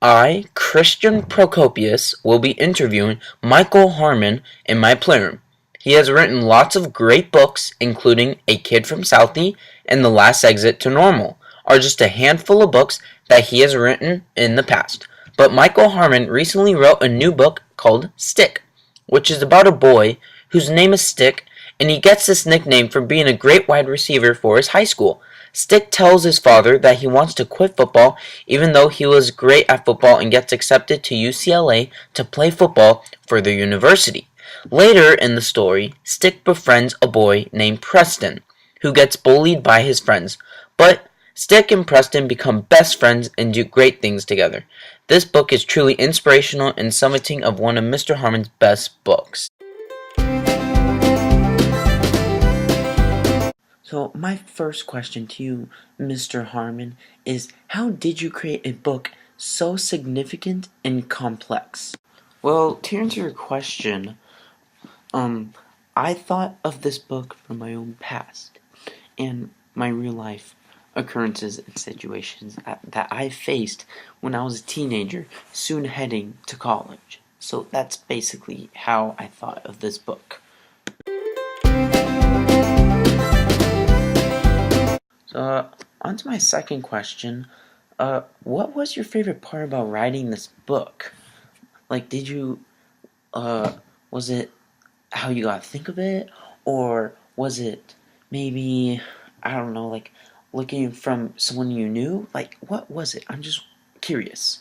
I, Christian Prokopeas, will be interviewing Michael Harmon in my playroom. He has written lots of great books, including A Kid from Southie and The Last Exit to Normal, are just a handful of books that he has written in the past. But Michael Harmon recently wrote a new book called Stick, which is about a boy whose name is Stick, and he gets this nickname for being a great wide receiver for his high school. Stick tells his father that he wants to quit football even though he was great at football and gets accepted to UCLA to play football for their university. Later in the story, Stick befriends a boy named Preston, who gets bullied by his friends, but Stick and Preston become best friends and do great things together. This book is truly inspirational and something of one of Mr. Harmon's best books. So my first question to you, Mr. Harmon, is how did you create a book so significant and complex? Well, to answer your question, I thought of this book from my own past and my real life occurrences and situations that I faced when I was a teenager, soon heading to college. So that's basically how I thought of this book. So, on to my second question. What was your favorite part about writing this book? Like, was it how you got to think of it? Or was it maybe, I don't know, like, looking from someone you knew? Like, what was it? I'm just curious.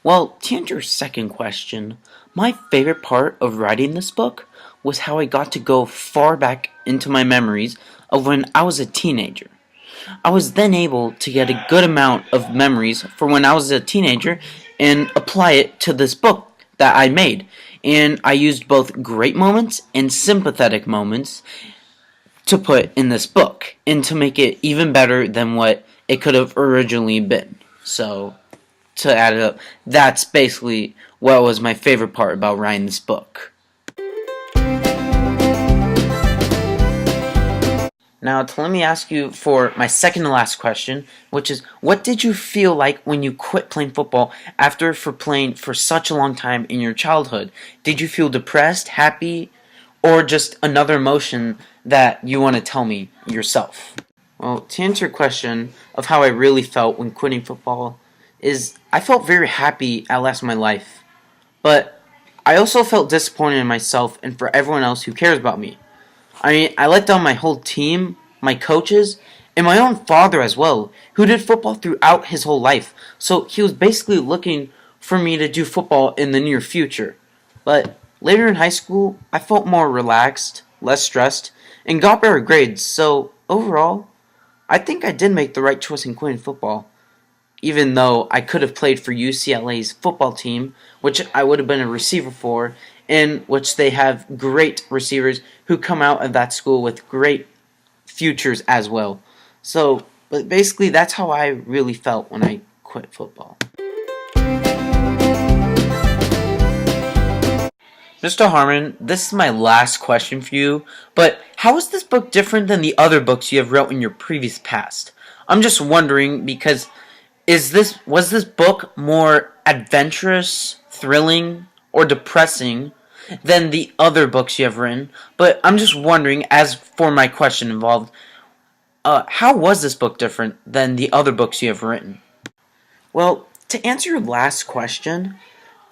Well, to answer your second question, my favorite part of writing this book was how I got to go far back into my memories of when I was a teenager. I was then able to get a good amount of memories for when I was a teenager and apply it to this book that I made. And I used both great moments and sympathetic moments to put in this book and to make it even better than what it could have originally been. So, to add it up, that's basically what was my favorite part about writing this book. Now, let me ask you for my second to last question, which is, what did you feel like when you quit playing football after playing for such a long time in your childhood? Did you feel depressed, happy, or just another emotion that you want to tell me yourself? Well, to answer your question of how I really felt when quitting football is I felt very happy at last in my life, but I also felt disappointed in myself and for everyone else who cares about me. I mean, I let down my whole team, my coaches, and my own father as well, who did football throughout his whole life. So he was basically looking for me to do football in the near future. But later in high school, I felt more relaxed, less stressed, and got better grades. So overall, I think I did make the right choice in quitting football. Even though I could have played for UCLA's football team, which I would have been a receiver for, in which they have great receivers who come out of that school with great futures as well. So, but basically that's how I really felt when I quit football. Mr. Harmon, this is my last question for you, but how is this book different than the other books you have wrote in your previous past? I'm just wondering because was this book more adventurous, thrilling, or depressing than the other books you have written? But I'm just wondering, as for my question involved, how was this book different than the other books you have written? Well, to answer your last question,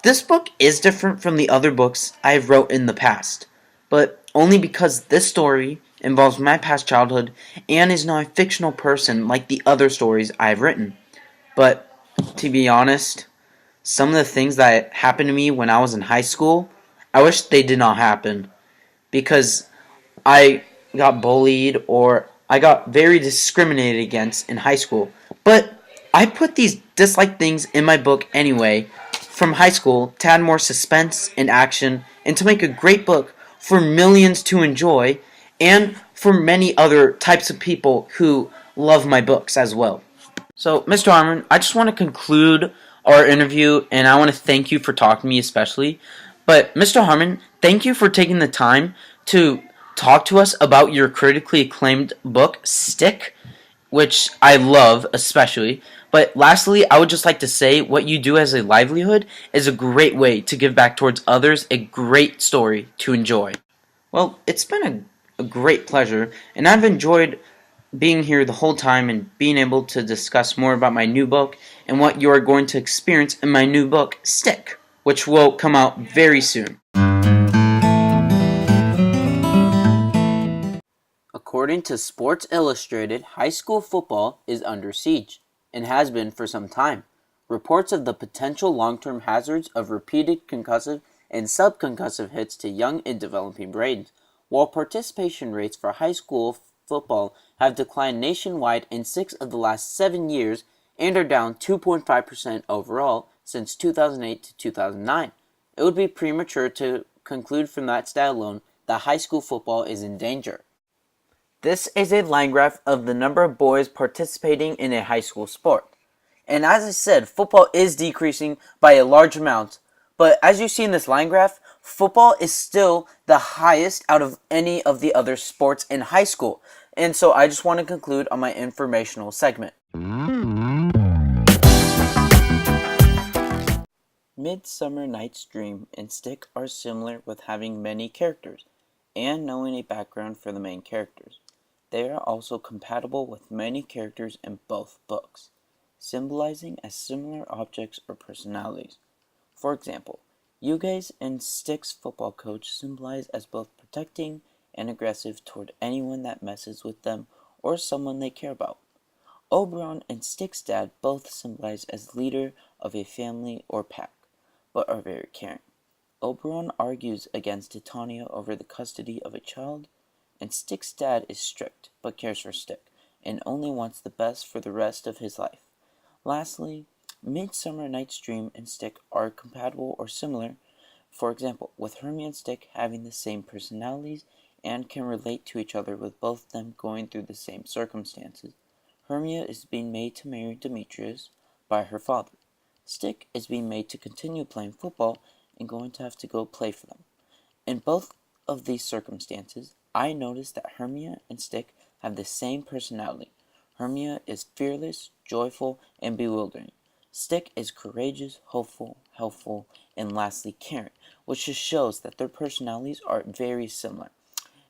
this book is different from the other books I have wrote in the past, but only because this story involves my past childhood and is not a fictional person like the other stories I have written. But, to be honest, some of the things that happened to me when I was in high school, I wish they did not happen. Because I got bullied or I got very discriminated against in high school. But I put these disliked things in my book anyway from high school to add more suspense and action and to make a great book for millions to enjoy and for many other types of people who love my books as well. So, Mr. Harmon, I just want to conclude our interview, and I want to thank you for talking to me especially. But, Mr. Harmon, thank you for taking the time to talk to us about your critically acclaimed book, Stick, which I love especially. But lastly, I would just like to say what you do as a livelihood is a great way to give back towards others, a great story to enjoy. Well, it's been a great pleasure, and I've enjoyed being here the whole time and being able to discuss more about my new book and what you are going to experience in my new book, Stick, which will come out very soon. According to Sports Illustrated, high school football is under siege, and has been for some time. Reports of the potential long-term hazards of repeated concussive and subconcussive hits to young and developing brains, while participation rates for high school football have declined nationwide in 6 of the last 7 years and are down 2.5% overall since 2008 to 2009. It would be premature to conclude from that stat alone that high school football is in danger. This is a line graph of the number of boys participating in a high school sport. And as I said, football is decreasing by a large amount. But as you see in this line graph, football is still the highest out of any of the other sports in high school. And so I just want to conclude on my informational segment. Midsummer Night's Dream and Stick are similar with having many characters and knowing a background for the main characters. They are also compatible with many characters in both books, symbolizing as similar objects or personalities. For example, Yuge's and Stick's football coach symbolize as both protecting and aggressive toward anyone that messes with them or someone they care about. Oberon and Stick's dad both symbolize as leader of a family or pack, but are very caring. Oberon argues against Titania over the custody of a child, and Stick's dad is strict, but cares for Stick, and only wants the best for the rest of his life. Lastly, Midsummer Night's Dream and Stick are compatible or similar, for example, with Hermia and Stick having the same personalities and can relate to each other with both of them going through the same circumstances. Hermia is being made to marry Demetrius by her father. Stick is being made to continue playing football and going to have to go play for them. In both of these circumstances, I noticed that Hermia and Stick have the same personality. Hermia is fearless, joyful, and bewildering. Stick is courageous, hopeful, helpful, and lastly caring, which just shows that their personalities are very similar.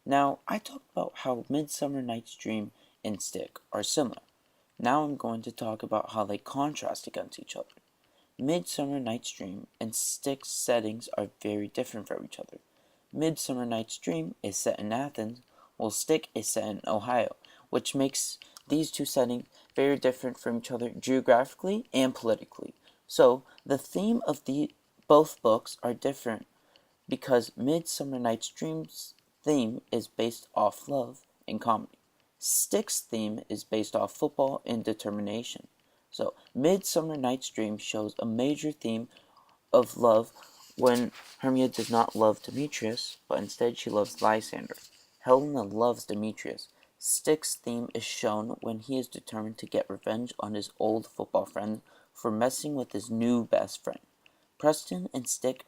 Now, I talked about how Midsummer Night's Dream and Stick are similar. Now I'm going to talk about how they contrast against each other. Midsummer Night's Dream and Stick's settings are very different from each other. Midsummer Night's Dream is set in Athens, while Stick is set in Ohio, which makes these two settings very different from each other geographically and politically. So, the theme of both books are different because Midsummer Night's Dream's theme is based off love and comedy. Stick's theme is based off football and determination. So, Midsummer Night's Dream shows a major theme of love when Hermia does not love Demetrius, but instead she loves Lysander. Helena loves Demetrius. Stick's theme is shown when he is determined to get revenge on his old football friend for messing with his new best friend. Preston and Stick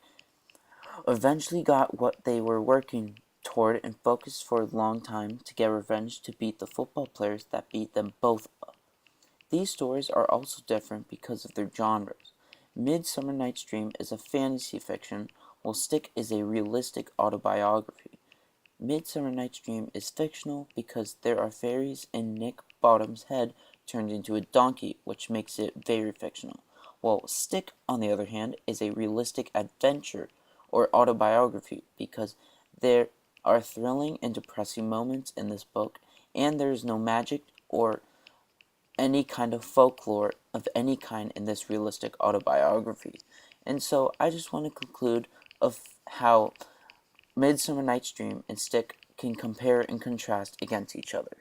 eventually got what they were working toward and focused for a long time to get revenge to beat the football players that beat them both up. These stories are also different because of their genres. Midsummer Night's Dream is a fantasy fiction, while Stick is a realistic autobiography. Midsummer Night's Dream is fictional because there are fairies and Nick Bottom's head turned into a donkey, which makes it very fictional. While Stick, on the other hand, is a realistic adventure or autobiography because there are thrilling and depressing moments in this book, and there is no magic or any kind of folklore of any kind in this realistic autobiography. And so I just want to conclude of how Midsummer Night's Dream and Stick can compare and contrast against each other.